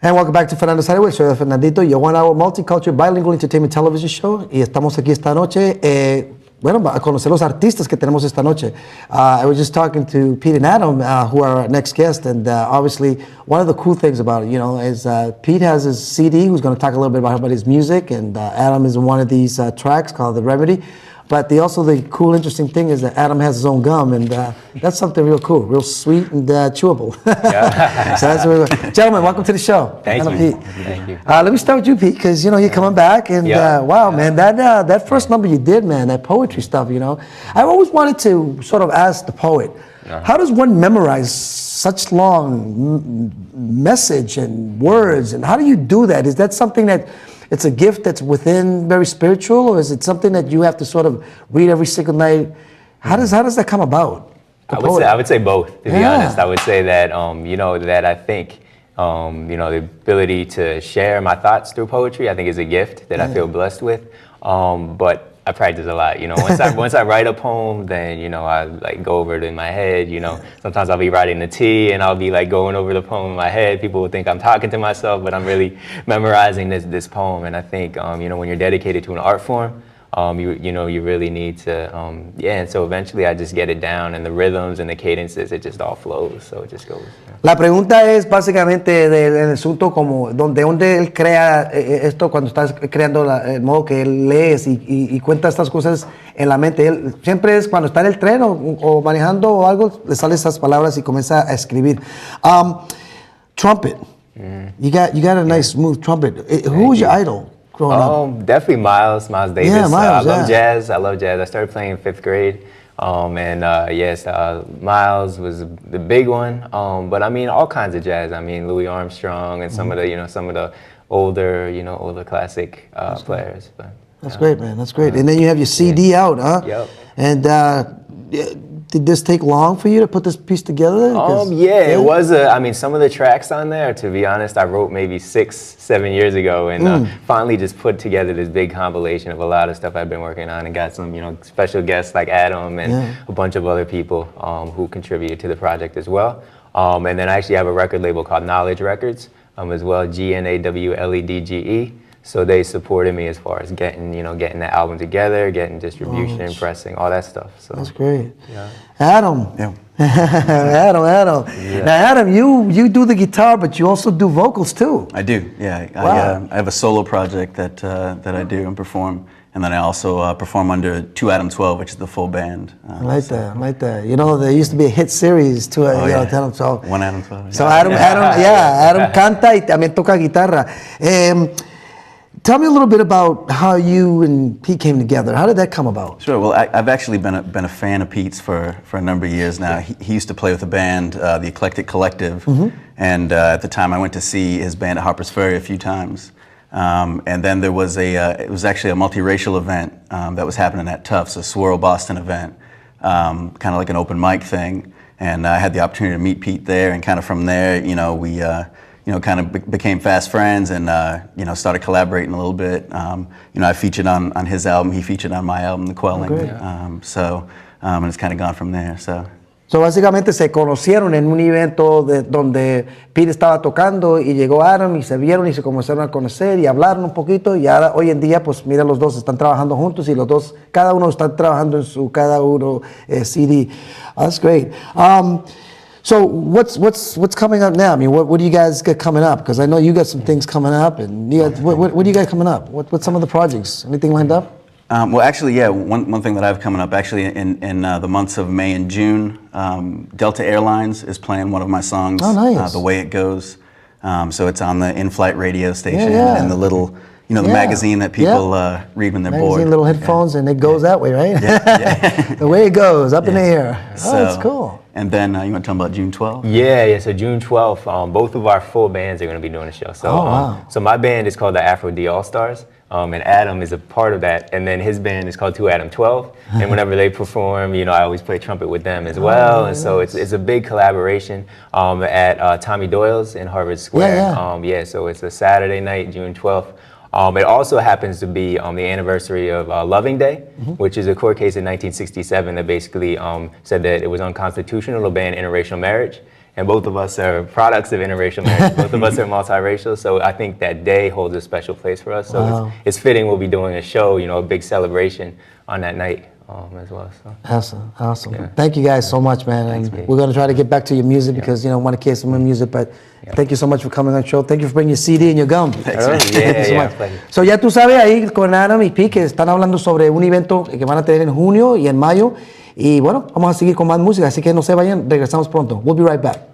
And welcome back to Fernando Sideways. Soy Fernandito. Your 1 hour multicultural bilingual entertainment television show. Y estamos aquí esta noche, bueno, a conocer los artistas que tenemos esta noche. I was just talking to Pete and Adam, who are our next guest, and obviously one of the cool things about it, you know, is Pete has his CD, who's going to talk a little bit about his music, and Adam is in one of these tracks called The Remedy. But the cool, interesting thing is that Adam has his own gum, and that's something real cool, real sweet and chewable. Yeah. So that's really cool. Gentlemen, welcome to the show. Thank Adam, you. Pete. Thank you. Let me start with you, Pete, because you know you're coming back, and wow, man, that first number you did, man, that poetry stuff, you know, I always wanted to sort of ask the poet, how does one memorize such long message and words, and how do you do that? Is that something that it's a gift that's within, very spiritual, or is it something that you have to sort of read every single night? How does that come about? I would say both, to be honest. I would say that you know, that I think you know, the ability to share my thoughts through poetry, I think, is a gift that I feel blessed with. But I practice a lot, you know. Once I write a poem, then, you know, I like go over it in my head, you know. Sometimes I'll be writing the T and I'll be like going over the poem in my head. People will think I'm talking to myself, but I'm really memorizing this poem. And I think, you know, when you're dedicated to an art form, you know, you really need to, and so eventually I just get it down, and the rhythms and the cadences, it just all flows, so it just goes. La pregunta es básicamente del asunto como donde él crea esto cuando estás creando el modo que él lees y cuenta estas cosas en la mente. Él siempre es cuando está en el tren o manejando o algo, le salen esas palabras y comienza a escribir. Trumpet. You got a nice smooth trumpet. Who was your idol? Definitely Miles Davis. Yeah, Miles, I love jazz. I started playing in 5th grade. Yes, Miles was the big one. But I mean, all kinds of jazz. I mean, Louis Armstrong and some of the, you know, some of the older classic players. But, that's great, man. That's great. And then you have your CD out, huh? Yep. And did this take long for you to put this piece together? It was. I mean, some of the tracks on there, to be honest, I wrote maybe 6-7 years ago, and finally just put together this big compilation of a lot of stuff I've been working on, and got some, you know, special guests like Adam and a bunch of other people who contributed to the project as well. And then I actually have a record label called Knowledge Records as well, GNAWLEDGE. So they supported me as far as getting the album together, getting distribution, pressing, all that stuff. So that's great. Yeah. Adam. Yeah. Adam. Yeah. Now, Adam, you do the guitar, but you also do vocals too. I do. Yeah. Wow. I have a solo project that I do and perform, and then I also perform under 2 Adam 12, which is the full band. I like that. You know, there used to be a hit series, 2 Adam 12. 1 Adam 12. So Adam canta y también toca guitarra. Tell me a little bit about how you and Pete came together. How did that come about? Sure. Well, I've actually been a fan of Pete's for a number of years now. He used to play with a band, the Eclectic Collective, and at the time I went to see his band at Harper's Ferry a few times. And then there was it was actually a multiracial event that was happening at Tufts, a Swirl Boston event, kind of like an open mic thing. And I had the opportunity to meet Pete there, and kind of from there, you know, we kind of became fast friends, and you know, started collaborating a little bit. You know, I featured on his album, he featured on my album, The Quelling. And it's kind of gone from there. So básicamente se conocieron en un evento donde Pete estaba tocando y llegó Adam y se vieron y se comenzaron a conocer y hablaron un poquito, y ahora hoy en día pues mira, los dos están trabajando juntos y los dos, cada uno está trabajando en su CD. That's great. So what's coming up now? I mean, what do you guys got coming up? Because I know you got some things coming up, and you got, what do you got coming up? What's some of the projects? Anything lined up? Well, actually, yeah. One thing that I have coming up, actually, in the months of May and June, Delta Airlines is playing one of my songs. Oh, nice. The Way It Goes. So it's on the in-flight radio station and the little, you know, the magazine that people read when they're bored. Little headphones, and it goes that way, right? Yeah. The way it goes, up in the air. So, that's cool. And then you want to talk about June 12th? Yeah. So June 12th, both of our full bands are going to be doing a show. So, so my band is called the Afro D All Stars. And Adam is a part of that, and then his band is called 2 Adam 12. And whenever they perform, you know, I always play trumpet with them as well. And so it's a big collaboration at Tommy Doyle's in Harvard Square. So it's a Saturday night, June 12th. It also happens to be the anniversary of Loving Day, which is a court case in 1967 that basically said that it was unconstitutional to ban interracial marriage. and both of us are products of interracial marriage. Both of us are multiracial, so I think that day holds a special place for us. So it's fitting we'll be doing a show, you know, a big celebration on that night as well. So. Awesome. Yeah. Thank you guys so much, man. Thanks, and we're going to try to get back to your music because, you know, I want to hear some more music, but thank you so much for coming on the show. Thank you for bringing your CD and your gum. Thanks, thank you so much. So ya tú sabes, ahí con Adam y Pete que están hablando sobre un evento que van a tener en junio y en mayo. Y bueno, vamos a seguir con más música, así que no se vayan, regresamos pronto. We'll be right back.